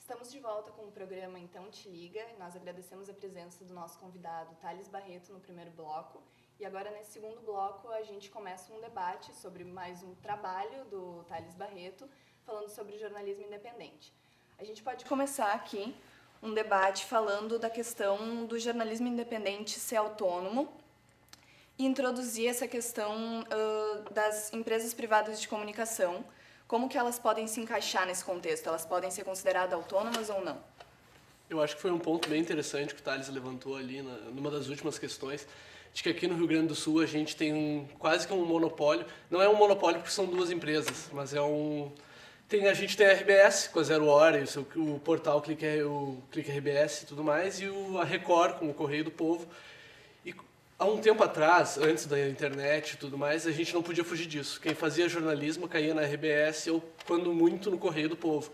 Estamos de volta com o programa Então Te Liga. Nós agradecemos a presença do nosso convidado Thales Barreto no primeiro bloco. E agora, nesse segundo bloco, a gente começa um debate sobre mais um trabalho do Thales Barreto, falando sobre jornalismo independente. A gente pode começar aqui um debate falando da questão do jornalismo independente ser autônomo e introduzir essa questão das empresas privadas de comunicação. Como que elas podem se encaixar nesse contexto? Elas podem ser consideradas autônomas ou não? Eu acho que foi um ponto bem interessante que o Thales levantou ali numa das últimas questões, de que aqui no Rio Grande do Sul a gente tem quase que um monopólio. Não é um monopólio porque são duas empresas, mas a gente tem a RBS com a Zero Hora, o portal o Clique RBS e tudo mais, e a Record com o Correio do Povo. E há um tempo atrás, antes da internet e tudo mais, a gente não podia fugir disso. Quem fazia jornalismo caía na RBS ou, quando muito, no Correio do Povo.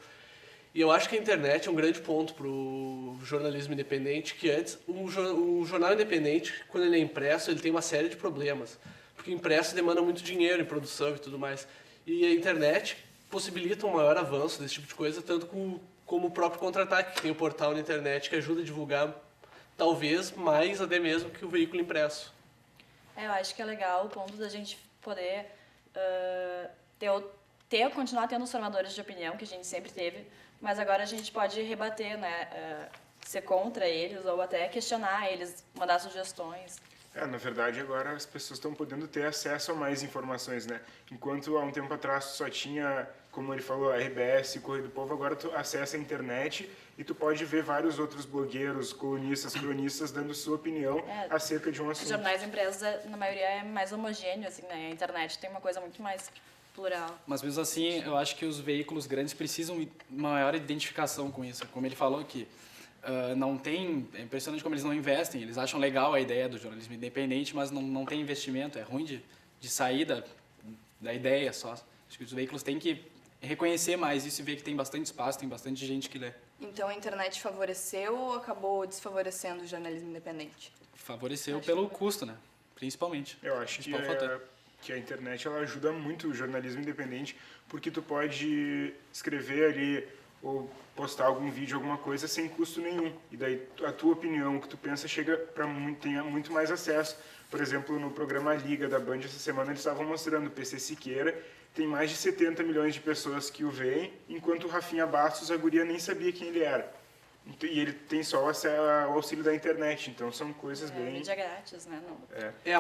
E eu acho que a internet é um grande ponto para o jornalismo independente, que antes, o jornal independente, quando ele é impresso, ele tem uma série de problemas. Porque impresso demanda muito dinheiro em produção e tudo mais. E a internet possibilita um maior avanço desse tipo de coisa, tanto como o próprio Contra-Ataque, que tem o portal na internet que ajuda a divulgar, talvez mais até mesmo que o veículo impresso. Eu acho que é legal o ponto da gente poder continuar tendo os formadores de opinião, que a gente sempre teve, mas agora a gente pode rebater, né? Ser contra eles ou até questionar eles, mandar sugestões. Na verdade, agora as pessoas estão podendo ter acesso a mais informações, né? Enquanto há um tempo atrás tu só tinha, como ele falou, a RBS e o Correio do Povo, agora tu acessa a internet e tu pode ver vários outros blogueiros, colunistas, cronistas dando sua opinião acerca de um assunto. Os jornais impressos, na maioria, é mais homogêneo, assim, né? A internet tem uma coisa muito mais plural. Mas mesmo assim, eu acho que os veículos grandes precisam de maior identificação com isso. Como ele falou aqui, não tem... É impressionante como eles não investem. Eles acham legal a ideia do jornalismo independente, mas não tem investimento. É ruim de sair da ideia só. Acho que os veículos têm que reconhecer mais isso e ver que tem bastante espaço, tem bastante gente que lê. Então a internet favoreceu ou acabou desfavorecendo o jornalismo independente? Favoreceu pelo custo, né? Principalmente. Eu acho que a internet ela ajuda muito o jornalismo independente, porque tu pode escrever ali ou postar algum vídeo, alguma coisa sem custo nenhum. E daí a tua opinião, o que tu pensa, chega para tenha muito mais acesso. Por exemplo, no programa Liga da Band essa semana eles estavam mostrando o PC Siqueira, tem mais de 70 milhões de pessoas que o veem, enquanto o Rafinha Bastos, a guria nem sabia quem ele era. E ele tem só o auxílio da internet, então são coisas bem... Mídia grátis, né?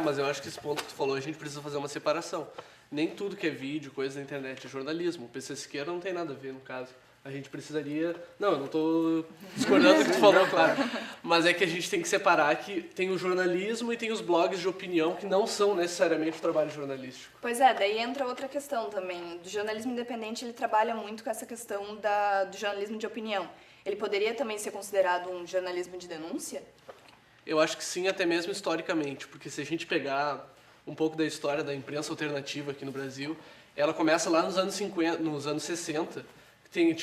Mas eu acho que esse ponto que tu falou, a gente precisa fazer uma separação. Nem tudo que é vídeo, coisa da internet é jornalismo. O PC Siqueira não tem nada a ver, no caso. A gente precisaria... Não, eu não estou discordando do que tu falou, claro. Mas é que a gente tem que separar que tem o jornalismo e tem os blogs de opinião que não são necessariamente o trabalho jornalístico. Pois é, daí entra outra questão também. Do jornalismo independente, ele trabalha muito com essa questão do jornalismo de opinião. Ele poderia também ser considerado um jornalismo de denúncia? Eu acho que sim, até mesmo historicamente. Porque se a gente pegar um pouco da história da imprensa alternativa aqui no Brasil, ela começa lá nos anos 50, nos anos 60, tinha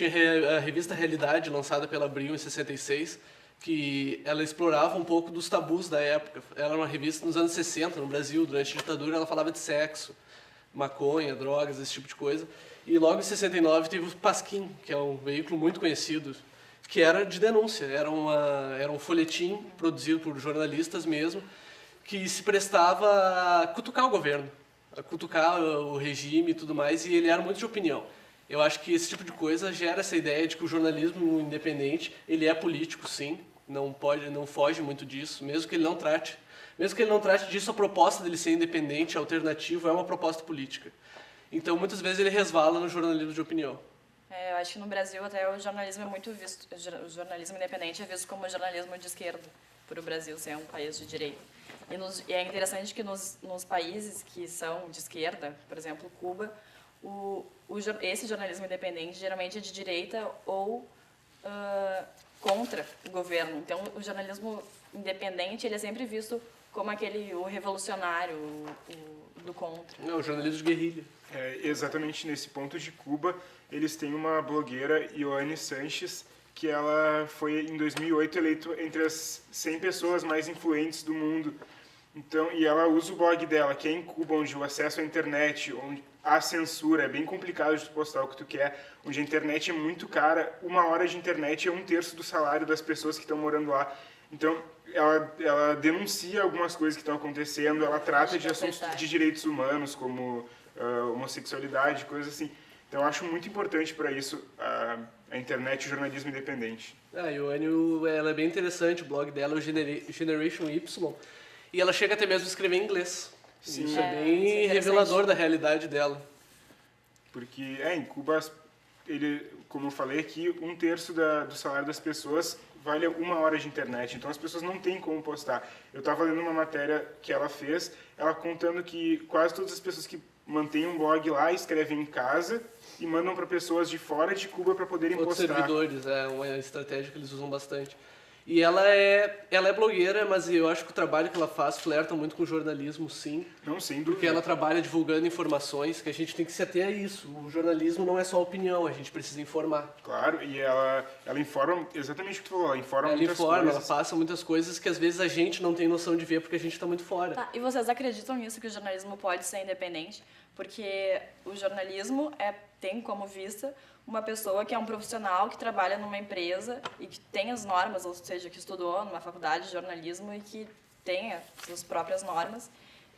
a revista Realidade, lançada pela Abril em 66, que ela explorava um pouco dos tabus da época. Ela era uma revista nos anos 60, no Brasil, durante a ditadura, ela falava de sexo, maconha, drogas, esse tipo de coisa. E logo em 69 teve o Pasquim, que é um veículo muito conhecido, que era de denúncia. Era um folhetim produzido por jornalistas mesmo, que se prestava a cutucar o governo, a cutucar o regime e tudo mais, e ele era muito de opinião. Eu acho que esse tipo de coisa gera essa ideia de que o jornalismo independente, ele é político, sim, não foge muito disso, mesmo que ele não trate disso, a proposta dele ser independente, alternativo, é uma proposta política. Então, muitas vezes ele resvala no jornalismo de opinião. Eu acho que no Brasil até o jornalismo é muito visto, o jornalismo independente é visto como jornalismo de esquerda, por o Brasil ser um país de direita. E é interessante que nos países que são de esquerda, por exemplo, Cuba, esse jornalismo independente geralmente é de direita ou contra o governo. Então, o jornalismo independente ele é sempre visto como o revolucionário, do contra. Não, o jornalismo de guerrilha. Exatamente nesse ponto de Cuba, eles têm uma blogueira, Ioane Sanches, que ela foi, em 2008, eleita entre as 100 pessoas mais influentes do mundo. Então, e ela usa o blog dela, que é em Cuba, onde o acesso à internet, onde há censura, é bem complicado de tu postar o que tu quer, onde a internet é muito cara, 1 hora de internet é 1/3 do salário das pessoas que estão morando lá. Então, ela denuncia algumas coisas que estão acontecendo, ela trata de assuntos de direitos humanos, como homossexualidade, coisas assim. Então, eu acho muito importante para isso a internet e o jornalismo independente. A Ioane, ela é bem interessante, o blog dela é o Generation Y, e ela chega até mesmo a escrever em inglês. Sim. Isso é bem revelador da realidade dela. Porque, em Cuba, como eu falei aqui, 1/3 do salário das pessoas vale 1 hora de internet, então as pessoas não têm como postar. Eu estava lendo uma matéria que ela fez, ela contando que quase todas as pessoas que mantêm um blog lá escrevem em casa e mandam para pessoas de fora de Cuba para poderem Outros postar. servidores, é uma estratégia que eles usam bastante. E ela é blogueira, mas eu acho que o trabalho que ela faz flerta muito com o jornalismo, sim. Não, sem Porque dúvida. ela trabalha divulgando informações, que a gente tem que se ater a isso. O jornalismo não é só opinião, a gente precisa informar. Claro, e ela informa exatamente o que tu falou, ela informa Ela muitas informa, ela coisas. passa muitas coisas que às vezes a gente não tem noção de ver porque a gente está muito fora. Tá, e vocês acreditam nisso, que o jornalismo pode ser independente? Porque o jornalismo tem como vista uma pessoa que é um profissional que trabalha numa empresa e que tem as normas, ou seja, que estudou numa faculdade de jornalismo e que tem as suas próprias normas.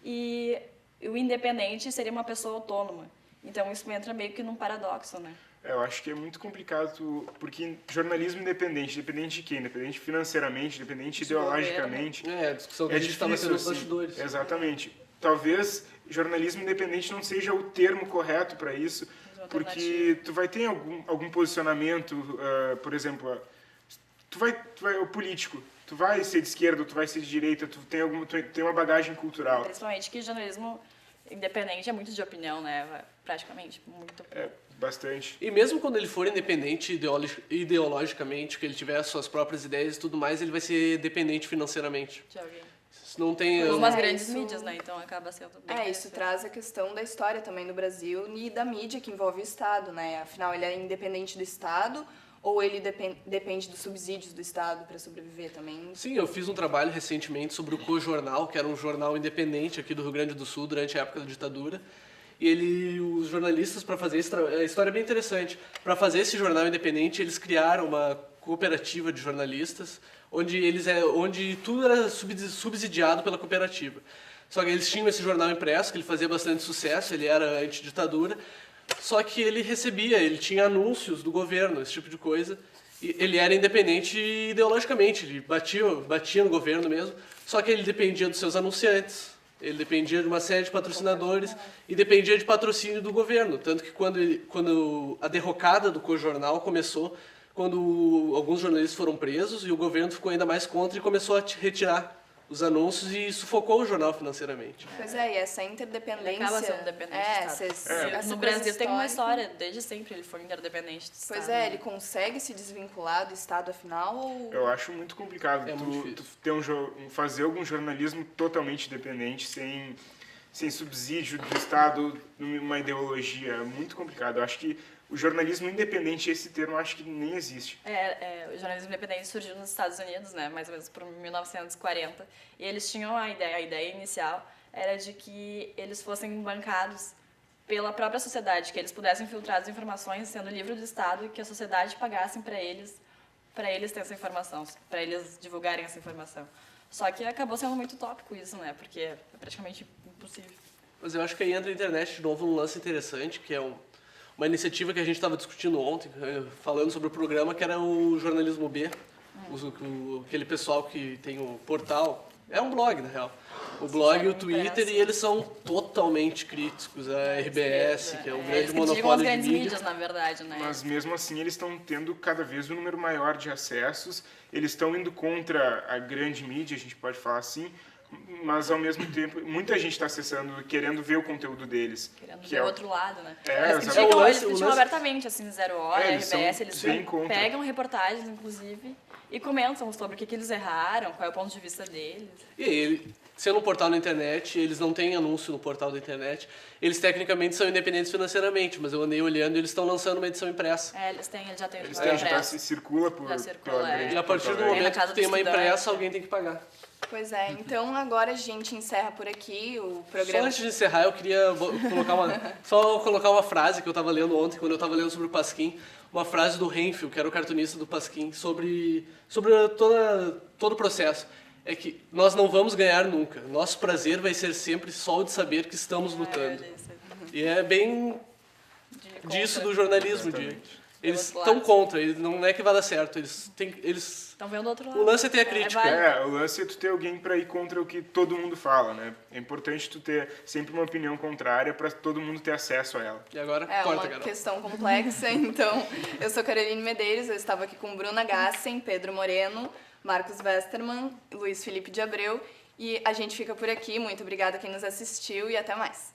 E o independente seria uma pessoa autônoma. Então isso entra meio que num paradoxo, né? Eu acho que é muito complicado, porque jornalismo independente de quê? Independente financeiramente, independente ideologicamente. A discussão que a gente estava tendo nos assim. bastidores. Exatamente. Talvez jornalismo independente não seja o termo correto para isso, porque tu vai ter algum posicionamento, por exemplo, tu vai o político, tu vai ser de esquerda, tu vai ser de direita, tu tem uma bagagem cultural. Principalmente que jornalismo independente é muito de opinião, né? Praticamente, muito. Bastante. E mesmo quando ele for independente ideologicamente, que ele tiver as suas próprias ideias e tudo mais, ele vai ser dependente financeiramente. De alguém. Isso não tem... Como as É, grandes isso- mídias, né? Então acaba sendo bem Isso interessante. traz a questão da história também do Brasil e da mídia que envolve o Estado, né? Afinal, ele é independente do Estado ou ele depende dos subsídios do Estado para sobreviver também? Sim, eu fiz um trabalho recentemente sobre o Co-Jornal, que era um jornal independente aqui do Rio Grande do Sul durante a época da ditadura. E os jornalistas, para fazer a história é bem interessante, para fazer esse jornal independente, eles criaram uma cooperativa de jornalistas, onde tudo era subsidiado pela cooperativa. Só que eles tinham esse jornal impresso, que ele fazia bastante sucesso, ele era anti-ditadura, só que ele tinha anúncios do governo, esse tipo de coisa, e ele era independente ideologicamente, ele batia no governo mesmo, só que ele dependia dos seus anunciantes. Ele dependia de uma série de patrocinadores e dependia de patrocínio do governo. Tanto que quando a derrocada do Co-Jornal começou, quando alguns jornalistas foram presos e o governo ficou ainda mais contra e começou a retirar os anúncios e sufocou o jornal financeiramente. Pois é, e essa interdependência... Ele acaba sendo dependente do Estado. essa No coisa Brasil tem uma histórica. história, desde sempre ele foi interdependente do Estado. Pois é, ele consegue se desvincular do Estado afinal ou... Eu acho muito complicado É muito tu ter fazer algum jornalismo totalmente independente, sem subsídio do Estado, numa ideologia. É muito complicado. Eu acho que o jornalismo independente, esse termo, eu acho que nem existe. O jornalismo independente surgiu nos Estados Unidos, né, mais ou menos por 1940, e eles tinham a ideia inicial era de que eles fossem bancados pela própria sociedade, que eles pudessem filtrar as informações sendo livre do Estado e que a sociedade pagasse para eles terem essa informação, para eles divulgarem essa informação. Só que acabou sendo muito utópico isso, né, porque é praticamente impossível. Mas eu acho que aí entra a internet de novo num lance interessante, que é uma iniciativa que a gente estava discutindo ontem, falando sobre o programa, que era o Jornalismo B, aquele pessoal que tem o portal, é um blog, na real, o blog e o Twitter, e eles são totalmente críticos à RBS, que é um grande Eles criticam as monopólio de grandes mídia. mídias, na verdade, né. Mas mesmo assim eles estão tendo cada vez um número maior de acessos, eles estão indo contra a grande mídia, a gente pode falar assim, mas ao mesmo tempo muita gente está acessando, querendo ver o conteúdo deles. Querendo que ver é o outro lado, né? É, Eles exatamente. criticam abertamente, assim, Zero Hora, eles são RBS, eles bem contra. pegam reportagens, inclusive, e comentam sobre o que eles erraram, qual é o ponto de vista deles. E ele, sendo um portal na internet, eles não têm anúncio no portal da internet. Eles tecnicamente são independentes financeiramente, mas eu andei olhando e eles estão lançando uma edição impressa. Eles já têm Eles edição têm, já impressa. circula por Já circula, pela é. grande E a partir do Porto Alegre. na momento casa que do tem uma estudante. impressa, alguém tem que pagar. Pois é, então agora a gente encerra por aqui o Só programa. antes de encerrar, eu queria colocar uma frase que eu estava lendo ontem, quando eu estava lendo sobre o Pasquim, uma frase do Renfield, que era o cartunista do Pasquim, sobre todo o processo. É que nós não vamos ganhar nunca. Nosso prazer vai ser sempre só o de saber que estamos lutando. E é bem disso do jornalismo. Eles outro estão lado. contra, não é que vai dar certo. Eles Estão vendo do outro lado. o lance é ter a crítica. válido. O lance é tu ter alguém para ir contra o que todo mundo fala, né? É importante tu ter sempre uma opinião contrária para todo mundo ter acesso a ela. E agora, É corta, uma Carol. questão complexa, então eu sou Caroline Medeiros, eu estava aqui com Bruna Gassen, Pedro Moreno, Marcos Westermann, Luiz Felipe de Abreu e a gente fica por aqui. Muito obrigada a quem nos assistiu e até mais.